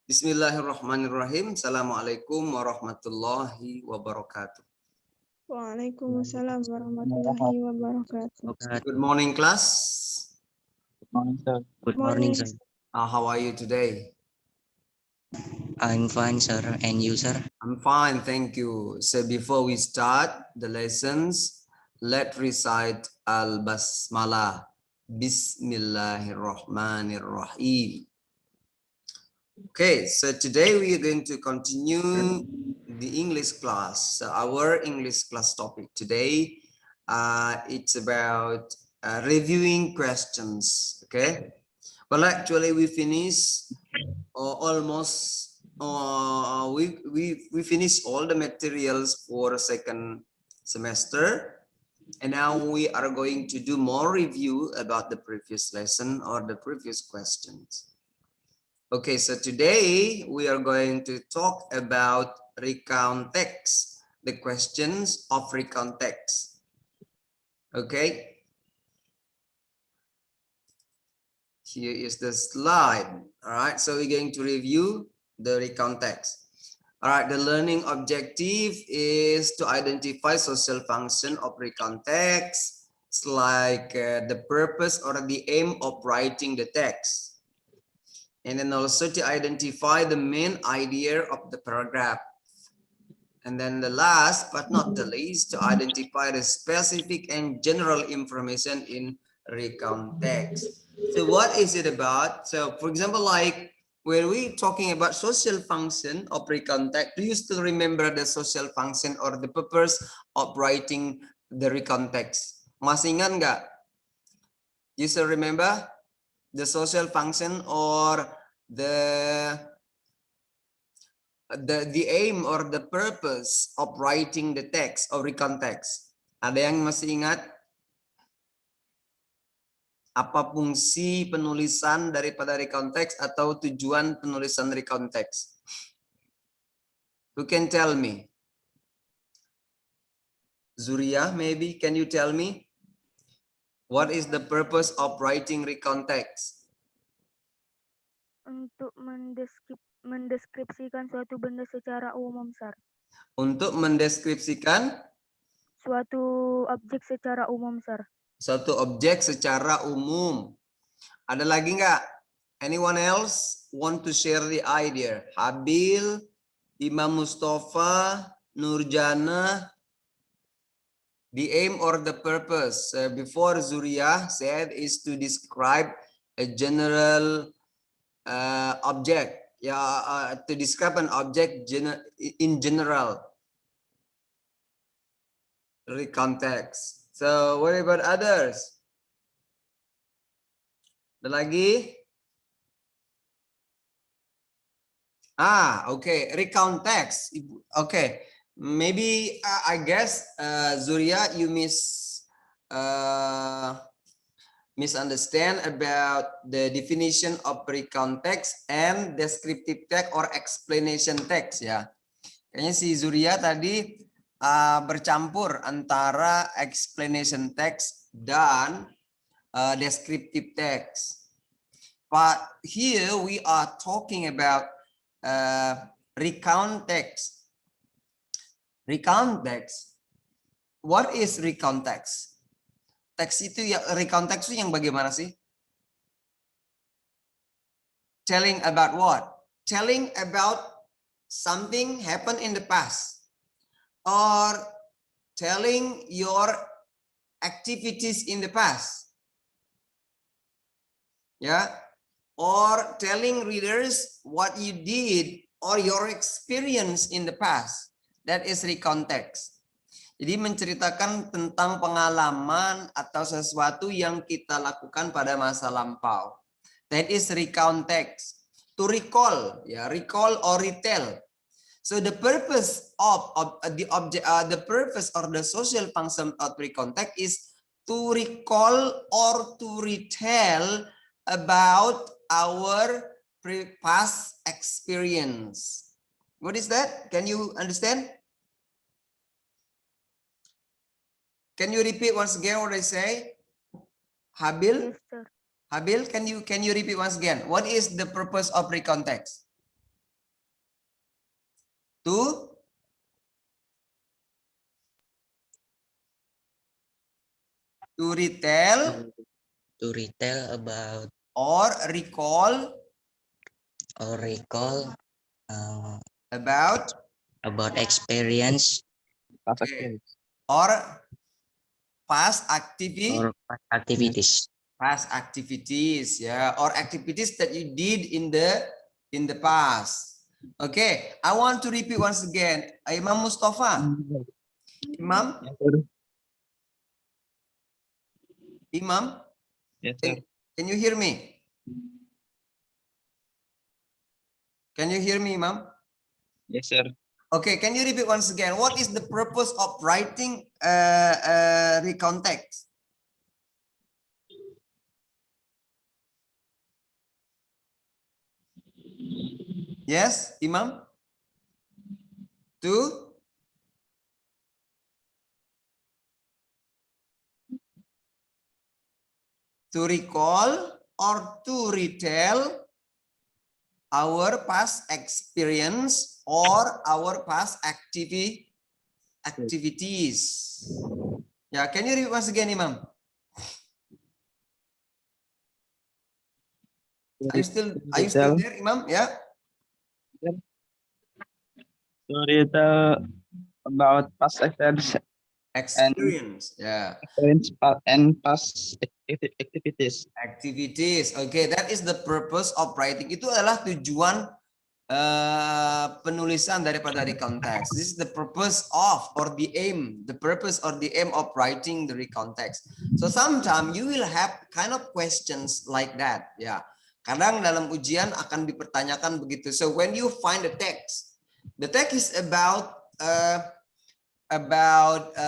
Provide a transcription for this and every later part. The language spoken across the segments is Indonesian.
Bismillahirrahmanirrahim. Assalamualaikum warahmatullahi wabarakatuh. Waalaikumsalam warahmatullahi wabarakatuh. Good morning, class. Good morning, sir. Good morning, sir. How are you today? I'm fine, sir. And you, sir? I'm fine, thank you. So before we start the lessons, let's recite Al-Basmalah. Bismillahirrahmanirrahim. Okay, so today we are going to continue the English class. So our English class topic today, it's about reviewing questions. Okay, well actually we finished almost we finished all the materials for second semester, and now we are going to do more review about the previous lesson or the previous questions. Okay, so today we are going to talk about recount text, the questions of recount text. Okay, here is the slide. All right, so we're going to review the recount text. All right, the learning objective is to identify social function of recount text. It's like the purpose or the aim of writing the text. And then also to identify the main idea of the paragraph. And then the last but not the least, to identify the specific and general information in recount text. So what is it about? So for example, like when we talking about social function of recount text, do you still remember the social function or the purpose of writing the recount text? Masih ingat nggak? You still remember the social function or the aim or the purpose of writing the text or recount text? Ada yang masih ingat? Apa fungsi penulisan daripada recount text atau tujuan penulisan recount text? Who can tell me? Zuria, maybe can you tell me? What is the purpose of writing recount text? Untuk mendeskripsikan suatu benda secara umum, Sir. Untuk mendeskripsikan Suatu objek secara umum, Sir. suatu objek secara umum. Ada lagi nggak? Anyone else want to share the idea? Habil, Imam Mustafa, Nurjana. The aim or the purpose before Zuriya said is to describe a general object. Yeah, to describe an object in general. Recount text. So what about others? Ada lagi? Okay. Recount text. Okay. Maybe I guess Zuria, you misunderstand about the definition of recount text and descriptive text or explanation text ya. Kayaknya si Zuria tadi bercampur antara explanation text dan descriptive text. But here we are talking about recount text. Recount text. What is recount text? Teks itu ya, recount text itu yang bagaimana sih? Telling about what? Telling about something happened in the past, or telling your activities in the past, yeah, or telling readers what you did or your experience in the past. That is recount text. Jadi menceritakan tentang pengalaman atau sesuatu yang kita lakukan pada masa lampau. That is recount text. To recall, ya, recall or retell. So the purpose of the object, the purpose or the social function of recount text is to recall or to retell about our past experience. What is that? Can you understand? Can you repeat once again what I say? Habil? Yes, sir. Habil, can you repeat once again? What is the purpose of recount text? To retell To retell about or recall or recall about about experience okay, or past activity, or activities. past activities, yeah, or activities that you did in the past. Okay, I want to repeat once again. Imam Mustafa, Imam, Yes, sir. Imam, Yes, sir. can you hear me? Can you hear me, Imam? Yes, sir. Okay, can you repeat once again? What is the purpose of writing recontext? Yes, Imam? To recall or to retell our past experience or our past activities. Yeah, can you repeat once again, Imam? Are you still there, Imam? Yeah. Sorry, about past Experience. Yeah. and past activities. Activities. Okay, that is the purpose of writing. Itu adalah tujuan penulisan daripada recontext. This is the purpose of or the aim, of writing the recontext. So sometimes you will have kind of questions like that. Ya, kadang dalam ujian akan dipertanyakan begitu. So when you find the text is about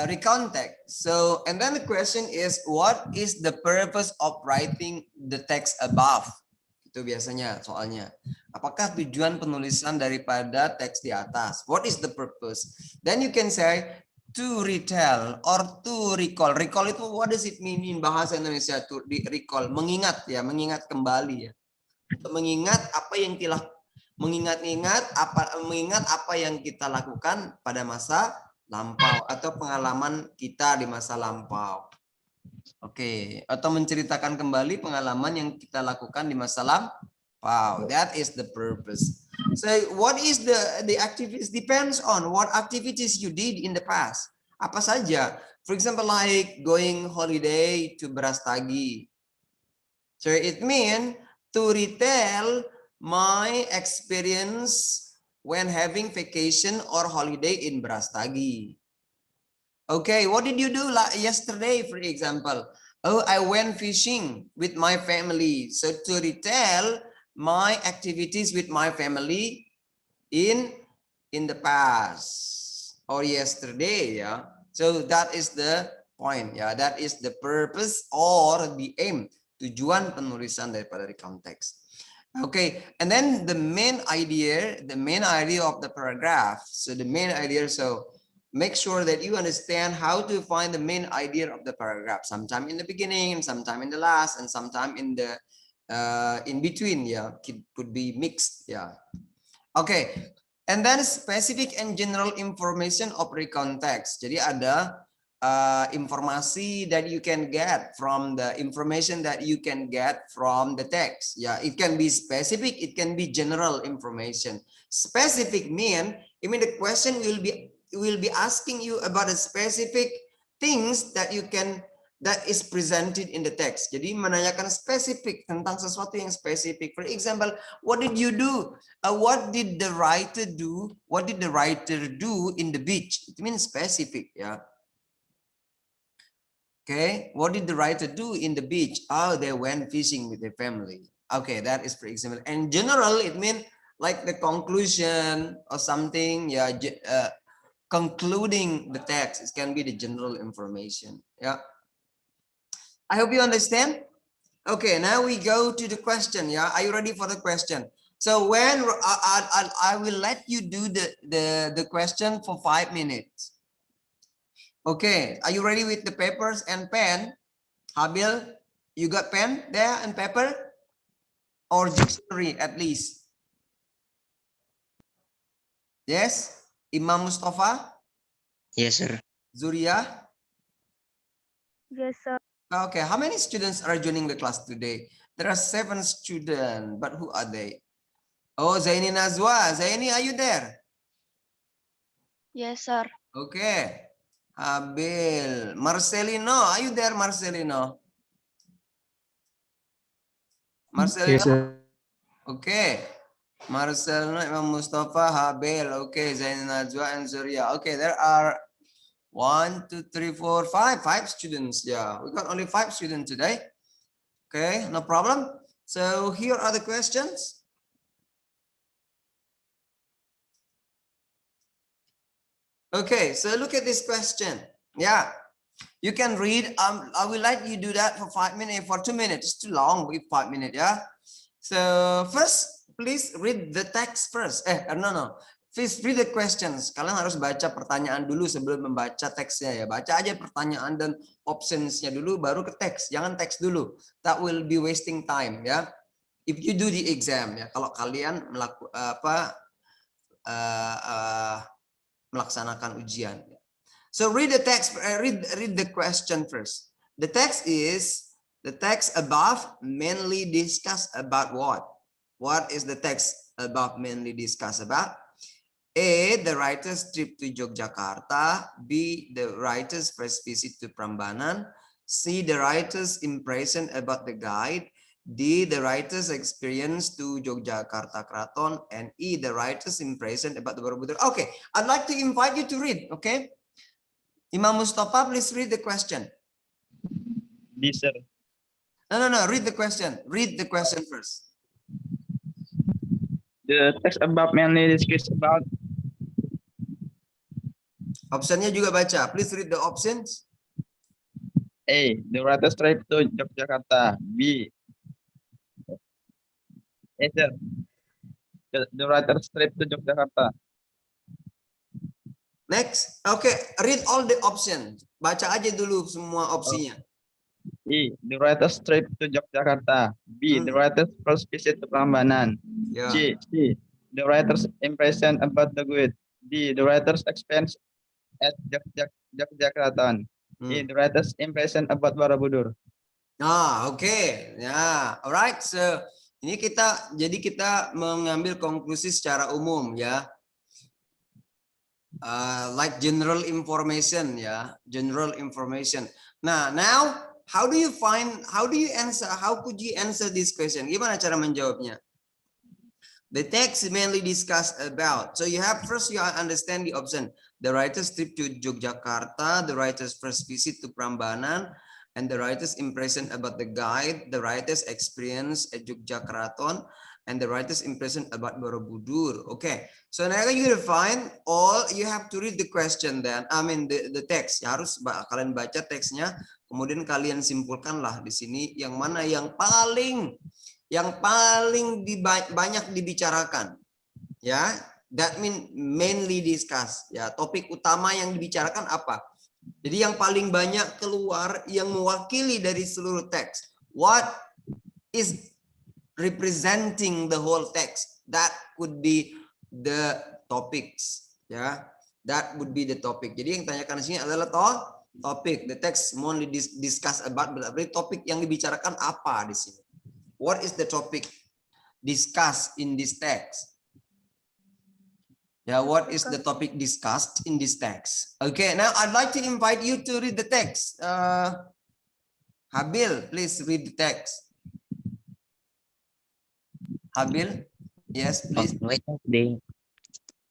recontext. So and then the question is, what is the purpose of writing the text above? Itu biasanya soalnya. Apakah tujuan penulisan daripada teks di atas? What is the purpose? Then you can say to retell or to recall. Recall itu what does it mean in bahasa Indonesia? To recall, mengingat ya, mengingat kembali ya. Mengingat apa yang telah mengingat apa yang kita lakukan pada masa lampau atau pengalaman kita di masa lampau. Oke, atau menceritakan kembali pengalaman yang kita lakukan di masa lampau. That is the purpose. So what is the activities depends on what activities you did in the past. Apa saja? For example, like going holiday to Brastagi. So it means to retell my experience when having vacation or holiday in Brastagi. Okay, what did you do yesterday, for example? Oh, I went fishing with my family. So to retell my activities with my family in the past or yesterday, yeah. So that is the point, yeah. That is the purpose or the aim, tujuan penulisan daripada recontext. Okay, and then the main idea of the paragraph. So the main idea, so make sure that you understand how to find the main idea of the paragraph. Sometime in the beginning, sometime in the last, and sometime in the in between. Yeah, it could be mixed. Yeah. Okay, and then specific and general information of recontext. Jadi ada informasi that you can get from the information that you can get from the text. Yeah, it can be specific, it can be general information. Specific mean, the question will be asking you about a specific things that is presented in the text. Jadi menanyakan spesifik tentang sesuatu yang spesifik. For example, what did you do? What did the writer do? What did the writer do in the beach? It means specific, yeah. Okay, what did the writer do in the beach? Oh, they went fishing with their family. Okay, that is for example. And general, it means like the conclusion or something. Yeah, concluding the text. It can be the general information. Yeah. I hope you understand. Okay, now we go to the question. Yeah, are you ready for the question? So when I will let you do the question for 5 minutes. Okay, are you ready with the papers and pen? Habil, you got pen there and paper? Or dictionary at least? Yes? Imam Mustafa, Yes, sir. Zuria. Yes, sir. Okay, how many students are joining the class today? There are 7 students, but who are they? Oh, Zaini Nazwa. Zaini, are you there? Yes, sir. Okay. Habil. Marcelino, are you there, Marcelino? Marcelino? Yes, sir. Okay. Marcelino, Imam Mustafa, Habil. Okay, Zaini Nazwa and Zuria. Okay, there are 1, 2, 3, 4, 5. 5 students. Yeah, we got only 5 students today. Okay, no problem. So here are the questions. Okay, so look at this question. Yeah, you can read. I will let you do that for 5 minutes, for 2 minutes. It's too long with 5 minutes. Yeah. So first, please read the text first. No. Please read the questions. Kalian harus baca pertanyaan dulu sebelum membaca teksnya ya. Baca aja pertanyaan dan optionsnya dulu, baru ke teks. Jangan teks dulu. That will be wasting time ya. If you do the exam ya. Kalau kalian melaksanakan ujian. So read the text. Read the question first. The text above mainly discuss about what? What is the text above mainly discuss about? A, the writer's trip to Yogyakarta. B, the writer's first visit to Prambanan. C, the writer's impression about the guide. D, the writer's experience to Yogyakarta Kraton. And E, the writer's impression about the Borobudur. Okay, I'd like to invite you to read, okay? Imam Mustafa, please read the question. B, sir. No, read the question. Read the question first. The text above mainly discuss about Optionnya juga baca. Please read the options. A, the writer's trip to Yogyakarta. B, yes, sir. The writer's trip to Yogyakarta. Next. Okay, read all the options. Baca aja dulu semua opsinya. E, the writer's trip to Yogyakarta. B, the writer's first visit to Prambanan. Ya. C, the writer's impression about the guide. D, the writer's experience at Yogyakarta. E, the writer's impression about Borobudur. Oke. Ya, alright. So, ini kita mengambil konklusi secara umum ya. Like general information ya, general information. Nah, now how could you answer this question? Gimana cara menjawabnya? The text mainly discuss about. So you understand the option. The writer's trip to Yogyakarta, the writer's first visit to Prambanan, and the writer's impression about the guide, the writer's experience at Yogyakarta, and the writer's impression about Borobudur. Okay, so now you will find all. You have to read the question then. I mean the text. Ya, harus kalian baca teksnya, kemudian kalian simpulkanlah di sini yang mana yang paling banyak dibicarakan. Ya, that mean mainly discuss. Ya, topik utama yang dibicarakan apa? Jadi yang paling banyak keluar yang mewakili dari seluruh teks. What is representing the whole text? That could be the topics. Ya, that would be the topic. Jadi yang tanyakan di sini adalah topik. The text mainly discuss about. Berarti topik yang dibicarakan apa di sini? What is the topic discussed in this text? Yeah, what is the topic discussed in this text? Okay, now I'd like to invite you to read the text. Habil, please read the text. Habil, yes, please. On Wednesday,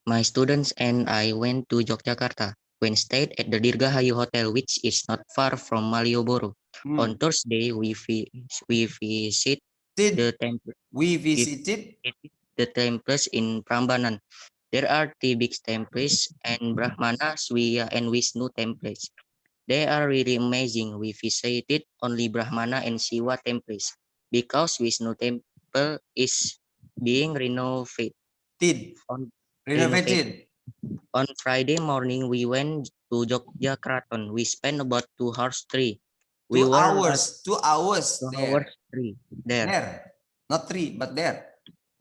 my students and I went to Yogyakarta. We stayed at the Dirgahayu Hotel, which is not far from Malioboro. On Thursday, we visited the temple. We visited the temples in Prambanan. There are 3 big temples and Brahmana, Swiya, and Vishnu temples. They are really amazing. We visited only Brahmana and Shiva temples because Vishnu temple is being renovated. On Friday morning, we went to Yogyakarta. We spent about 2 hours 3. 2 hours. 2 hours. 2 hours 3 there. There. Not 3, but there.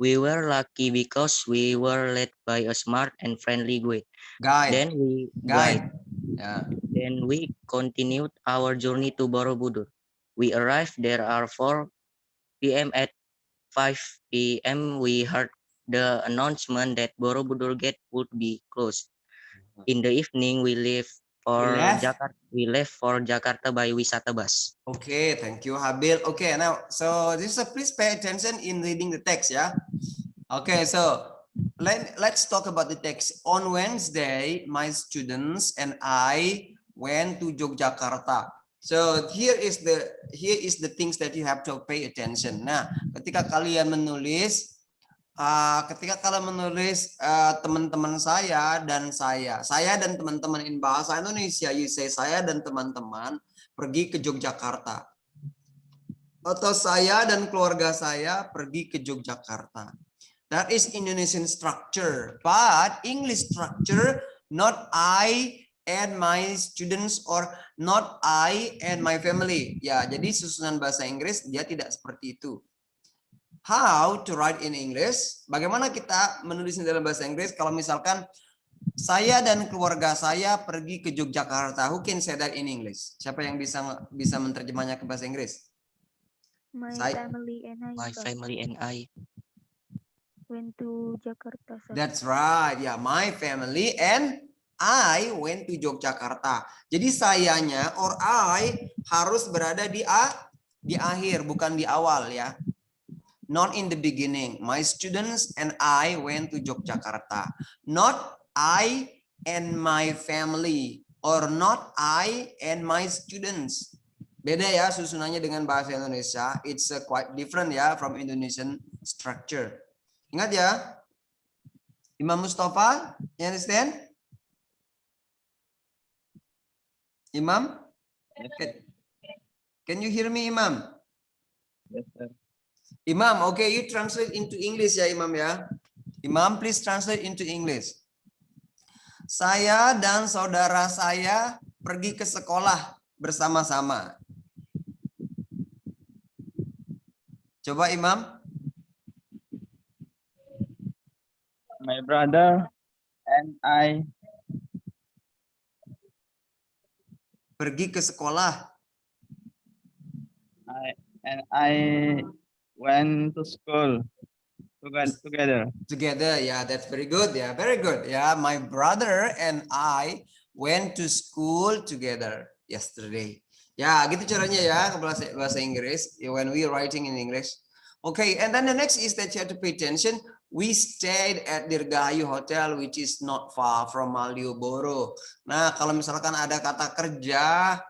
We were lucky because we were led by a smart and friendly guide. Guide. Then we Ya. Then we continued our journey to Borobudur. We arrived there at 4 p.m. At 5 p.m. we heard the announcement that Borobudur Gate would be closed. In the evening we left for Jakarta by Wisata bus. Okay, thank you, Habil. Okay, now, so this please pay attention in reading the text, yeah. Okay, so let's talk about the text. On Wednesday, my students and I went to Yogyakarta. So here is the things that you have to pay attention. Nah, ketika kalian menulis teman-teman saya dan teman-teman in bahasa Indonesia, you say saya dan teman-teman pergi ke Yogyakarta. Atau saya dan keluarga saya pergi ke Yogyakarta. That is Indonesian structure, but English structure, not I and my students or not I and my family. Ya, jadi susunan bahasa Inggris dia tidak seperti itu. How to write in English? Bagaimana kita menulisnya dalam bahasa Inggris? Kalau misalkan saya dan keluarga saya pergi ke Yogyakarta, who can say that in English? Siapa yang bisa menerjemahnya ke bahasa Inggris? My Saya- family and I, My sir, family and I went to Jakarta, sir. That's right. Ya, my family and I went to Yogyakarta. Jadi sayanya or I harus berada di akhir, bukan di awal ya. Not in the beginning. My students and I went to Yogyakarta. Not I and my family or not I and my students. Beda ya susunannya dengan bahasa Indonesia. It's quite different ya from Indonesian structure. Ingat ya, Imam Mustafa, you understand? Imam? Can you hear me, Imam? Yes, sir. Imam, okay, you translate into English ya, Imam ya. Imam, please translate into English. Saya dan saudara saya pergi ke sekolah bersama-sama. Coba Imam. My brother and I Pergi ke sekolah. I went to school together. Together, yeah, that's very good. Yeah, very good. Yeah, my brother and I went to school together yesterday. Ya, gitu caranya ya ke bahasa Inggris when we writing in English. Okay, and then the next is that you have to pay attention. We stayed at Dirgahayu Hotel, which is not far from Malioboro. Nah, kalau misalkan ada kata kerja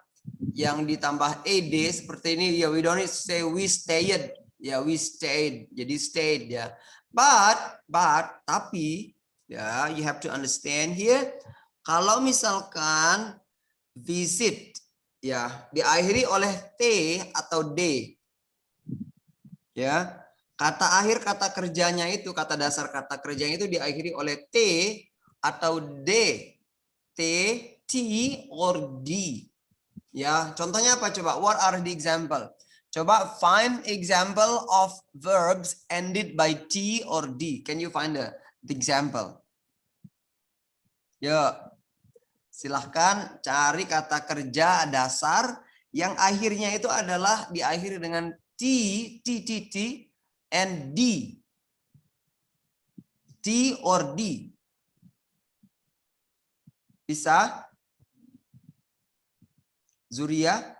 yang ditambah ed seperti ini, ya we don't need to say we stayed. Ya, we stayed. Jadi stayed ya. But tapi ya, you have to understand here. Kalau misalkan visit ya diakhiri oleh T atau D. Ya. Kata akhir kata kerjanya itu, kata dasar kata kerjanya itu diakhiri oleh T atau D. T, T, or D. Ya, contohnya apa coba? What are the example? Coba find example of verbs ended by T or D. Can you find the example? Ya, silahkan cari kata kerja dasar yang akhirnya itu adalah diakhiri dengan T, and D. T or D. Bisa? Zuria?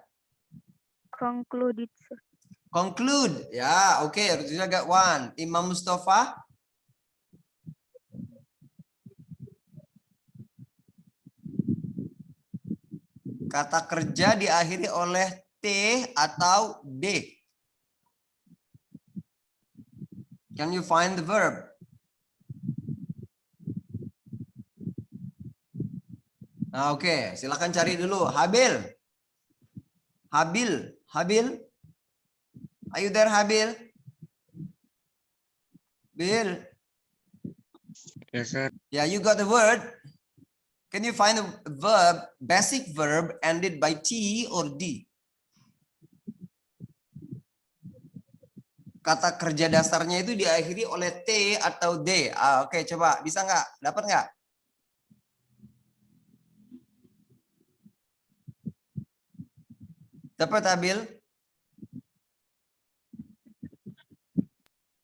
Concluded, sir. Conclude. Ya, oke. Zuria got one. Imam Mustafa? Kata kerja diakhiri oleh T atau D. Can you find the verb? Nah, oke. Silakan cari dulu. Habil. Are you there, Habil? Bill. Yes, sir. Yeah, you got the word. Can you find a verb, basic verb ended by T or D? kata kerja dasarnya itu diakhiri oleh T atau D. Oke, coba bisa nggak? Dapat nggak? Dapat, Abil?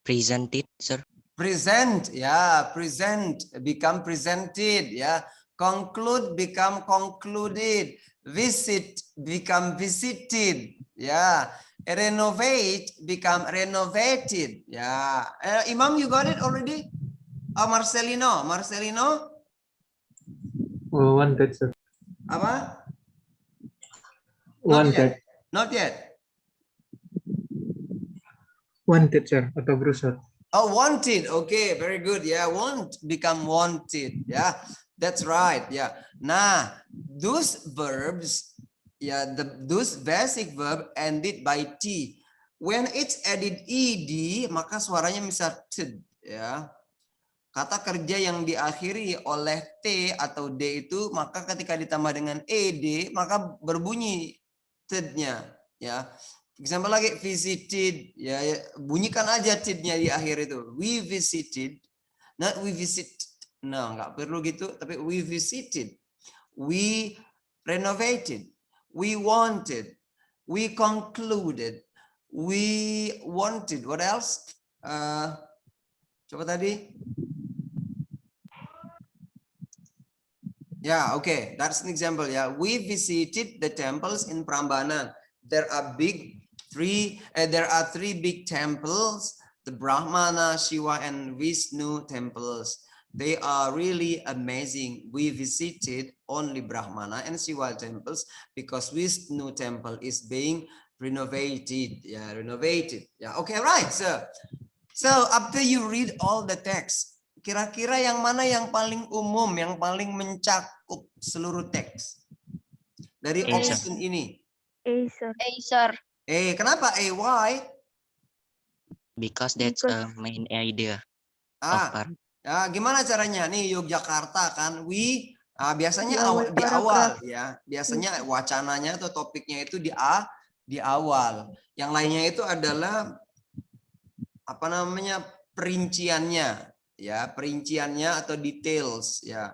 Presented, sir. Present, ya, present become presented, ya. Conclude become concluded. Visit become visited, ya. Renovate become renovated, ya. Imam, you got it already? Marcelino, Wanted, sir. apa? Not Wanted. yet. Not yet. Wanted, sir. Atau berusaha. Oh, wanted. Okay, very good. Yeah, want become wanted. Yeah, that's right. Yeah. Nah, those verbs, yeah, those basic verb ended by T. When it's added ed, maka suaranya misal ted. Ya. Kata kerja yang diakhiri oleh T atau D itu, maka ketika ditambah dengan ed, maka berbunyi ted-nya. Ya. Example lagi, visited, ya, bunyikan aja tidnya di akhir itu. We visited, not we visit. No, nggak perlu gitu, tapi we visited, we renovated, we wanted, we concluded, we wanted. What else? Coba tadi. Yeah, okay, that's an example. Yeah, we visited the temples in Prambanan. There are three big temples, the Brahmana, Shiva, and Vishnu temples. They are really amazing. We visited only Brahmana and Shiva temples because Vishnu temple is being renovated. Yeah, renovated. Yeah, okay, right. So after you read all the text, kira-kira yang mana yang paling umum, yang paling mencakup seluruh teks dari A, sir. option ini? A, sir. A, sir. Kenapa Why? Because that's a main idea of part. Gimana caranya? Nih Yogyakarta kan, biasanya Di awal awal paragraf. ya. Biasanya wacananya atau topiknya itu di awal. Yang lainnya itu adalah apa namanya? Perinciannya, ya, perinciannya atau details, ya.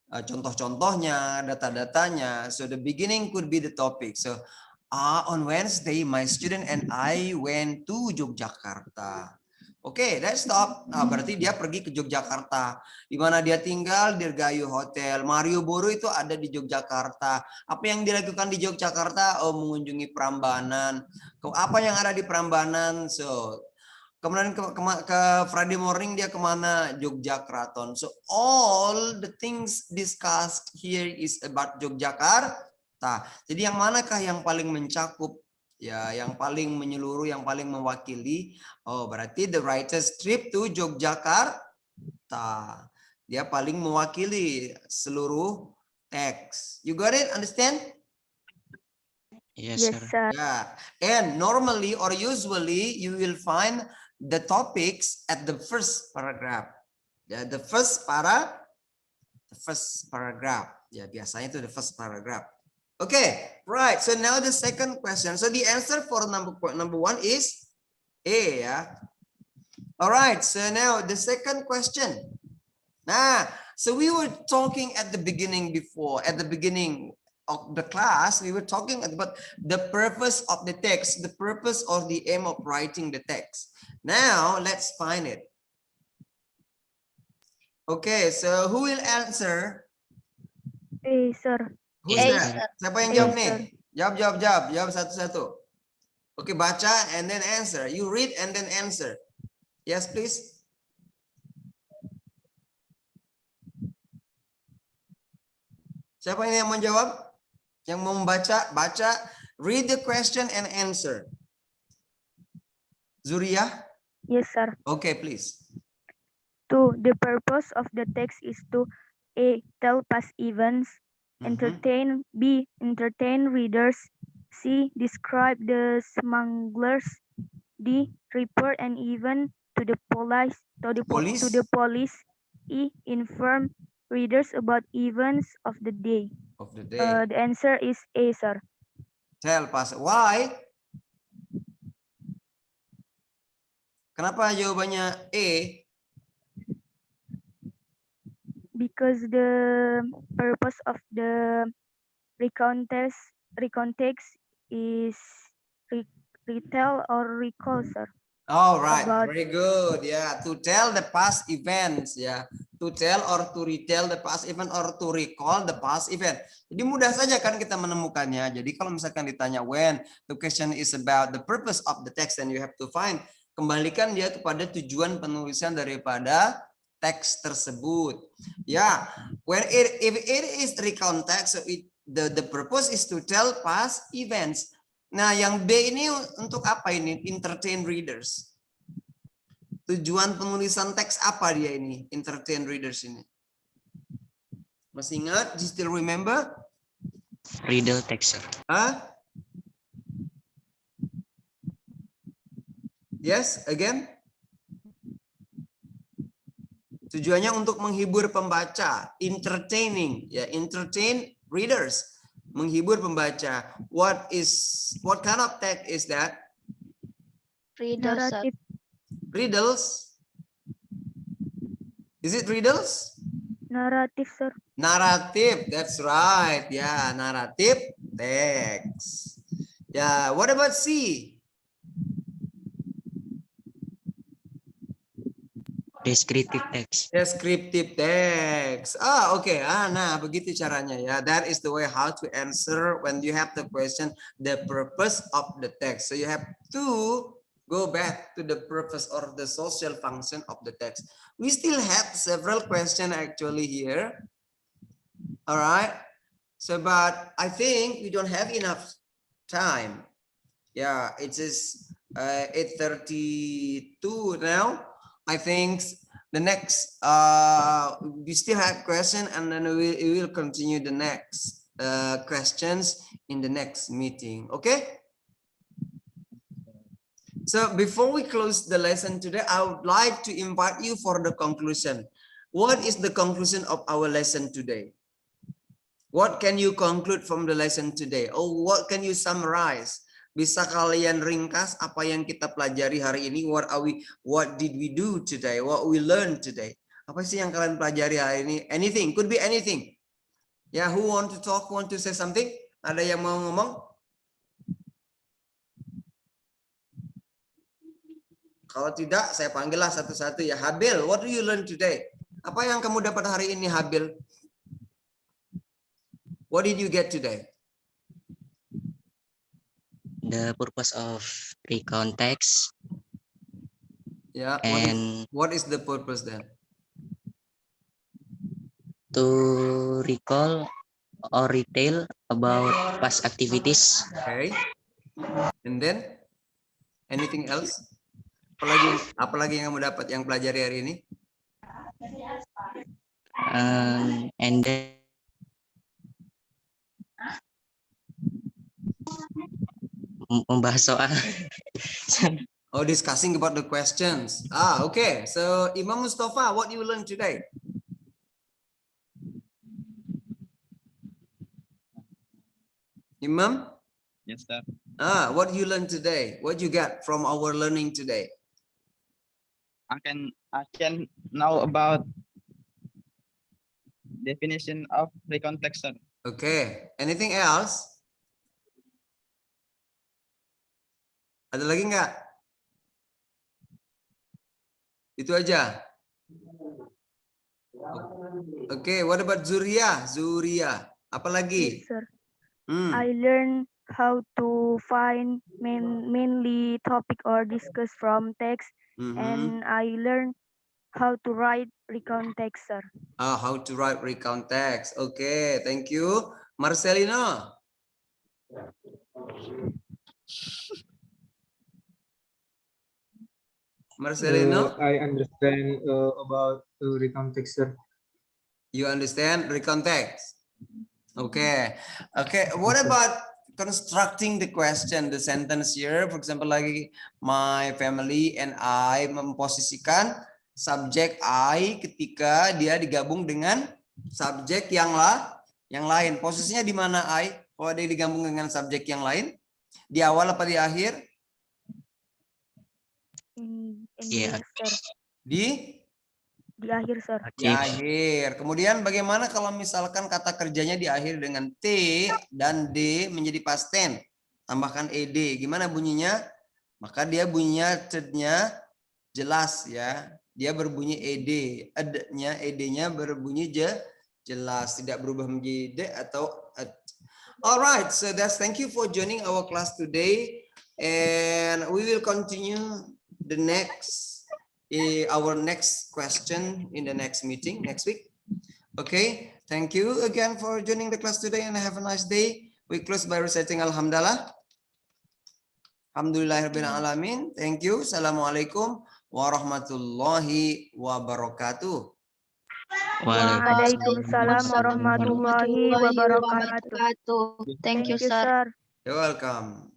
Contoh-contohnya, data-datanya. So the beginning could be the topic. So on Wednesday, my student and I went to Yogyakarta. Oke, that's stop. Berarti dia pergi ke Yogyakarta. Di mana dia tinggal? Dirgayu Hotel. Mario Boru itu ada di Yogyakarta. Apa yang dilakukan di Yogyakarta? Oh, mengunjungi Prambanan. Apa yang ada di Prambanan? So, kemudian ke Friday morning dia kemana? Yogyakarta. So all the things discussed here is about Yogyakarta. Jadi yang manakah yang paling mencakup? Ya, yang paling menyeluruh, yang paling mewakili. Oh, berarti the writer's trip to Yogyakarta. Dia paling mewakili seluruh teks. You got it? Understand? Yes, Yes, sir. sir. Yeah. And normally or usually you will find the topics at the first paragraph. Ya, the first paragraph. Ya, biasanya itu the first paragraph. Okay, right. So now the second question. So the answer for number one is A, ya. All right. So now the second question. Nah, so we were talking at the beginning of the class, we were talking about the purpose of the text, the purpose or the aim of writing the text. Now, let's find it. Okay, so who will answer? A, sir. Who's A, that? sir. Siapa yang A, jawab sir. nih? Jawab satu-satu. Oke, baca and then answer. You read and then answer. Yes, please. Siapa ini yang menjawab? Yang mau membaca, baca, read the question and answer. Zuria? Yes, sir. Okay, please. 2. The purpose of the text is to A. Tell past events. Entertain. B. Entertain readers. C. Describe the smugglers. D. Report an event to the police. Police? E. Inform readers about events of the day. Of the day. The answer is A, sir. Tell past. Why? Kenapa jawabannya E? Because the purpose of the recount text is retell or recall, sir. All right, About- very good. Yeah, to tell the past events. Ya, to tell or to retell the past event or to recall the past event. Jadi mudah saja kan kita menemukannya. Jadi kalau misalkan ditanya when, the question is about the purpose of the text, and you have to find. Kembalikan dia kepada tujuan penulisan daripada teks tersebut. Ya, if it is recount text, so the purpose is to tell past events. Nah, yang B ini untuk apa ini? Entertain readers. Tujuan penulisan teks apa dia ini? Entertain readers ini. Masih ingat? Do you still remember? Riddle text, sir. Huh? Yes, again? Tujuannya untuk menghibur pembaca, entertaining, ya, entertain readers, menghibur pembaca. What kind of text is that? Riddle, sir. Narrative. Riddles? Is it riddles? Narrative, sir. Narrative, that's right. Yeah, narrative text. Yeah, what about C? Descriptive text. Descriptive text. Ah, okay. Nah, begitu caranya ya. That is the way how to answer when you have the question, the purpose of the text. So you have to go back to the purpose or the social function of the text. We still have several questions actually here. All right. So, but I think we don't have enough time. Yeah, it is 8:32 now. I think the next, we still have question, and then we will continue the next questions in the next meeting. Okay. So before we close the lesson today, I would like to invite you for the conclusion. What is the conclusion of our lesson today? What can you conclude from the lesson today? Or what can you summarize? Bisa kalian ringkas apa yang kita pelajari hari ini? What did we do today? What we learned today? Apa sih yang kalian pelajari hari ini? Anything, could be anything. Yeah, who want to talk, want to say something? Ada yang mau ngomong? Kalau tidak, saya panggillah satu-satu ya. Habil, what do you learn today? Apa yang kamu dapat hari ini, Habil? What did you get today? The purpose of recount text Yeah. and What is the purpose then? to recall or retell about past activities. Okay. And then anything else? Apalagi yang kamu dapat yang pelajari hari ini? And then membahas soal Oh, discussing about the questions. Ah, okay. So Imam Mustafa, what you learn today? Imam? Yes, sir. Ah, what you learn today? What you got from our learning today? I can know about definition of recount text, sir. Okay. Anything else? Ada lagi nggak? Itu aja. Okay, what about Zuria? Zuria, apa lagi? Yes, sir. Hmm. I learned how to find mainly topic or discuss from text, Mhm. and I learned how to write recount text, sir. How to write recount text. Okay, thank you. Marcelino. Marcelino, I understand about recount text, sir. you understand recount text? Okay. Okay, what about constructing the question, the sentence here? For example, lagi my family and I, memposisikan subjek I ketika dia digabung dengan subjek yang lain. Posisinya di mana I? Kalau dia digabung dengan subjek yang lain, di awal apa di akhir? in Yeah. here, sir. Di Akhir, sir. akhir. Kemudian bagaimana kalau misalkan kata kerjanya di akhir dengan T dan D menjadi past tense? Tambahkan ed. Gimana bunyinya? Maka dia bunyinya nya jelas ya. Dia berbunyi ed. Ed-nya berbunyi jelas, tidak berubah menjadi d atau ed. Alright, so thank you for joining our class today, and we will continue the our next question in the next meeting next week. Okay, thank you again for joining the class today and have a nice day. We close by reciting Alhamdulillah. Alhamdulillahirabbil alamin. Thank you. Assalamualaikum warahmatullahi wabarakatuh. Waalaikumsalam warahmatullahi wabarakatuh. Thank you, sir. You're welcome.